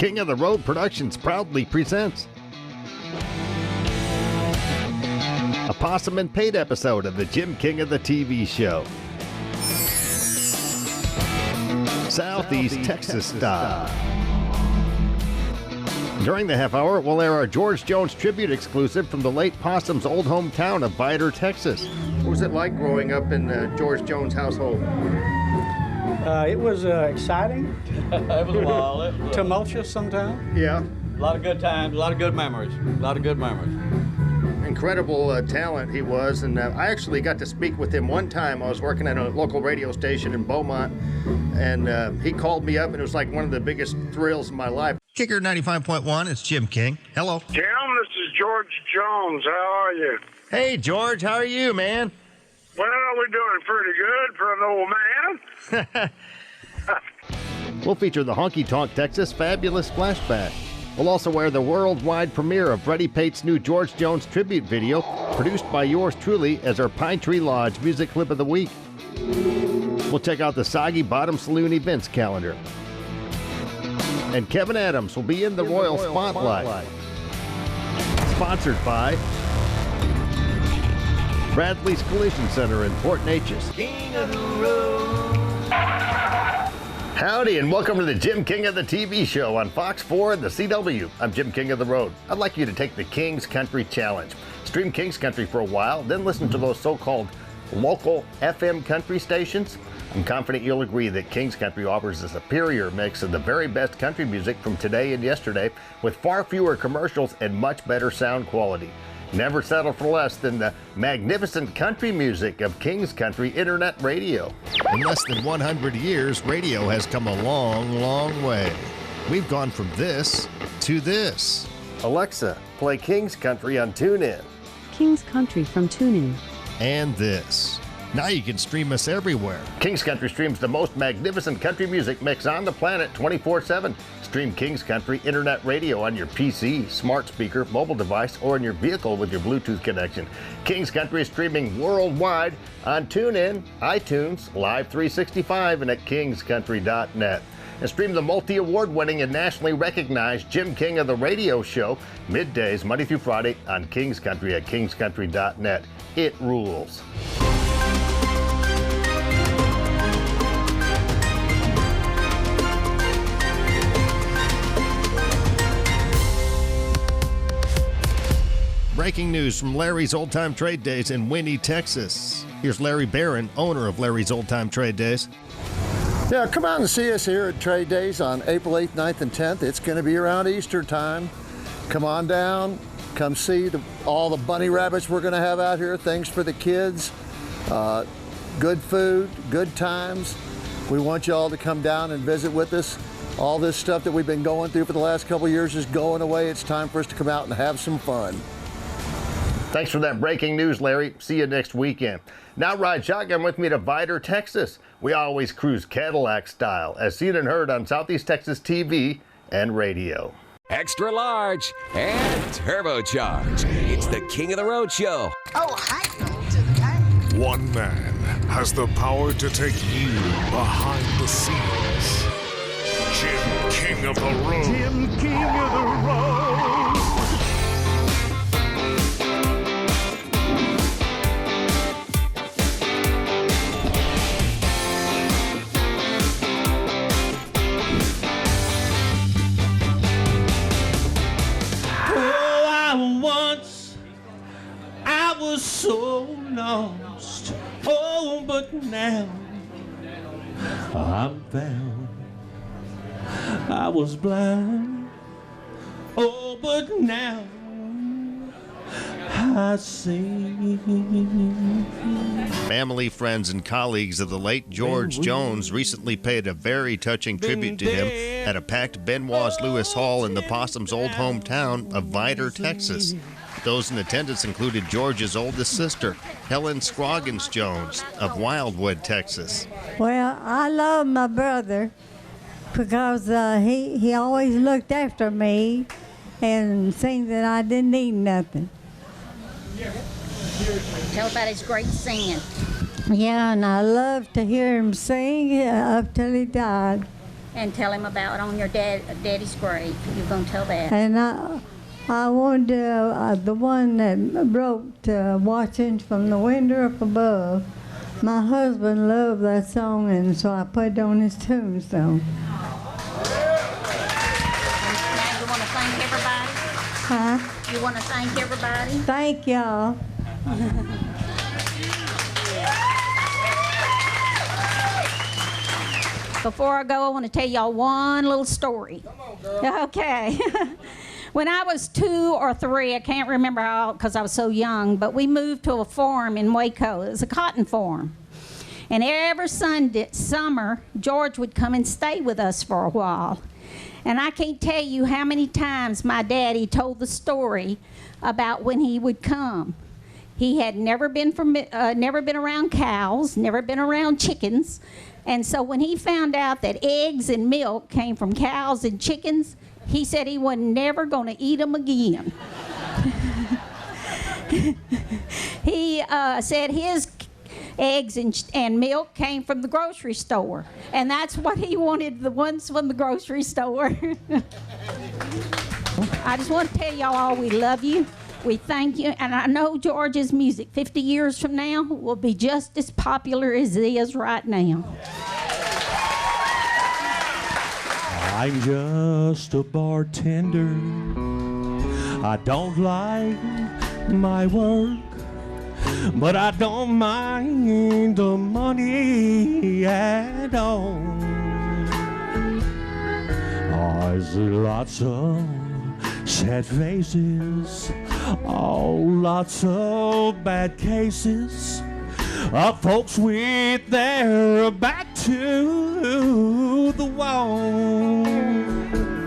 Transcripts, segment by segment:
King of the Road Productions proudly presents a Possum and Pate episode of the Jim King of the TV show. Southeast Texas style. During the half hour, we'll air our George Jones tribute exclusive from the late Possum's old hometown of Vidor, Texas. What was it like growing up in the George Jones household? It was exciting. It was wild. Tumultuous sometimes. Yeah. A lot of good times, a lot of good memories. Incredible talent he was, and I actually got to speak with him one time. I was working at a local radio station in Beaumont, and he called me up, and it was like one of the biggest thrills of my life. Kicker 95.1, it's Jim King. Hello. Jim, this is George Jones. How are you? Hey, George, how are you, man? Well, we're doing pretty good for an old man. We'll feature the Honky Tonk Texas Fabulous Flashback. We'll also air the worldwide premiere of Freddie Pate's new George Jones tribute video, produced by yours truly as our Pine Tree Lodge music clip of the week. We'll check out the Soggy Bottom Saloon events calendar. And Kevin Adams will be in the Royal Spotlight. Sponsored by Bradley's Collision Center in Port Neches. King of the Road. Howdy, and welcome to the Jim King of the TV show on Fox 4 and the CW. I'm Jim King of the Road. I'd like you to take the King's Country Challenge. Stream King's Country for a while, then listen to those so-called local FM country stations. I'm confident you'll agree that King's Country offers a superior mix of the very best country music from today and yesterday, with far fewer commercials and much better sound quality. Never settle for less than the magnificent country music of King's Country Internet Radio. In less than 100 years, radio has come a long, long way. We've gone from this to this. Alexa, play King's Country on TuneIn. King's Country from TuneIn. And this. Now you can stream us everywhere. King's Country streams the most magnificent country music mix on the planet 24/7. Stream King's Country Internet Radio on your PC, smart speaker, mobile device, or in your vehicle with your Bluetooth connection. King's Country is streaming worldwide on TuneIn, iTunes, Live 365, and at kingscountry.net. And stream the multi-award-winning and nationally recognized Jim King of the Radio show middays, Monday through Friday on King's Country at kingscountry.net. It rules. Breaking news from Larry's Old Time Trade Days in Winnie, Texas. Here's Larry Barron, owner of Larry's Old Time Trade Days. Yeah, come out and see us here at Trade Days on April 8th, 9th, and 10th. It's going to be around Easter time. Come on down. Come see all the bunny rabbits we're going to have out here. Things for the kids. Good food, good times. We want you all to come down and visit with us. All this stuff that we've been going through for the last couple of years is going away. It's time for us to come out and have some fun. Thanks for that breaking news, Larry. See you next weekend. Now ride shotgun with me to Vidor, Texas. We always cruise Cadillac style, as seen and heard on Southeast Texas TV and radio. Extra large and turbocharged. It's the King of the Road show. Oh, hi, to the guy. One man has the power to take you behind the scenes. Jim King of the Road. Jim King of the Road. I was so lost, oh, but now I'm found. I was blind, oh, but now I see. Family, friends, and colleagues of the late George Jones recently paid a very touching tribute to him at a packed Benoit Lewis Hall in the Possum's old hometown of Vidor, Texas. Those in attendance included George's oldest sister, Helen Scroggins Jones of Wildwood, Texas. Well, I love my brother because he always looked after me and seen that I didn't need nothing. Tell about his great singing. Yeah, and I loved to hear him sing up till he died. and tell him about on your daddy's grave. You're going to tell that. And I wanted the one that wrote Watching from the Window Up Above. My husband loved that song, and so I put it on his tombstone. Now you want to thank everybody? Huh? You want to thank everybody? Thank y'all. Before I go, I want to tell y'all one little story. Come on, girl. Okay. When I was 2 or 3, I can't remember how because I was so young, but we moved to a farm in Waco. It was a cotton farm. And every summer, George would come and stay with us for a while. And I can't tell you how many times my daddy told the story about when he would come. He had never been around cows, never been around chickens. And so when he found out that eggs and milk came from cows and chickens, he said he was never going to eat them again. He said his eggs and milk came from the grocery store, and that's what he wanted, the ones from the grocery store. I just want to tell y'all all we love you. We thank you, and I know George's music 50 years from now will be just as popular as it is right now. I'm just a bartender. I don't like my work, but I don't mind the money at all. I see lots of sad faces, lots of bad cases of folks with their back to the wall.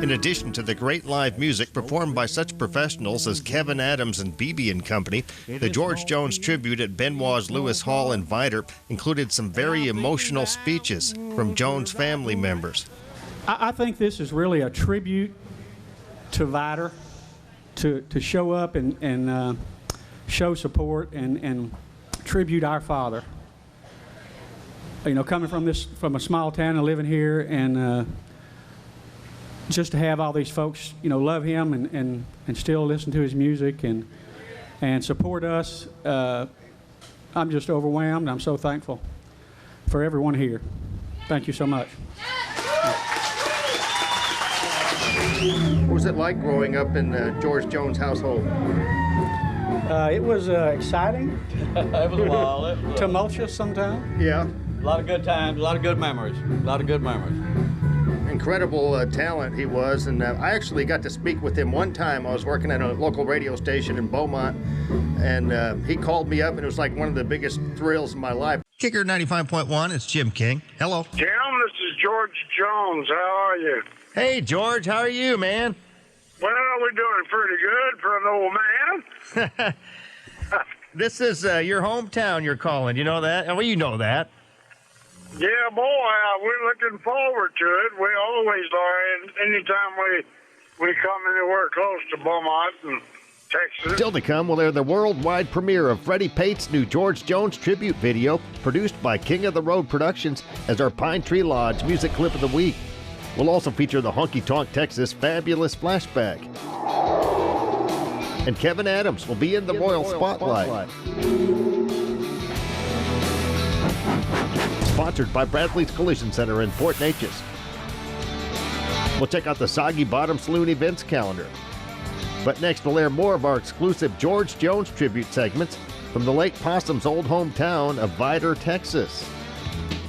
In addition to the great live music performed by such professionals as Kevin Adams and BB and Company, the George Jones tribute at Benoit's Lewis Hall in Vidor included some very emotional speeches from Jones family members. I think this is really a tribute to Vidor, to show up and show support and tribute our father. You know, coming from a small town and living here, and just to have all these folks, you know, love him and still listen to his music and support us. I'm just overwhelmed. I'm so thankful for everyone here. Thank you so much. What was it like growing up in the George Jones household? It was exciting. It was wild. Tumultuous sometimes. Yeah. A lot of good times, a lot of good memories. Incredible talent he was, and I actually got to speak with him one time. I was working at a local radio station in Beaumont, and he called me up, and it was like one of the biggest thrills of my life. Kicker 95.1, it's Jim King. Hello. Jim, this is George Jones. How are you? Hey, George, how are you, man? Well, we're doing pretty good for an old man. This is your hometown you're calling. You know that? Well, you know that. Yeah, boy, we're looking forward to it. We always are. Anytime we come anywhere close to Beaumont and Texas. Still to come, we'll air the worldwide premiere of Freddie Pate's new George Jones tribute video, produced by King of the Road Productions, as our Pine Tree Lodge music clip of the week. We'll also feature the Honky Tonk Texas Fabulous Flashback. And Kevin Adams will be in the Royal Spotlight. Sponsored by Bradley's Collision Center in Port Neches. We'll check out the Soggy Bottom Saloon events calendar. But next, we'll air more of our exclusive George Jones tribute segments from the Lake Possum's old hometown of Vidor, Texas.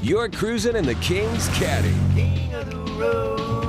You're cruising in the King's Caddy. King of the road.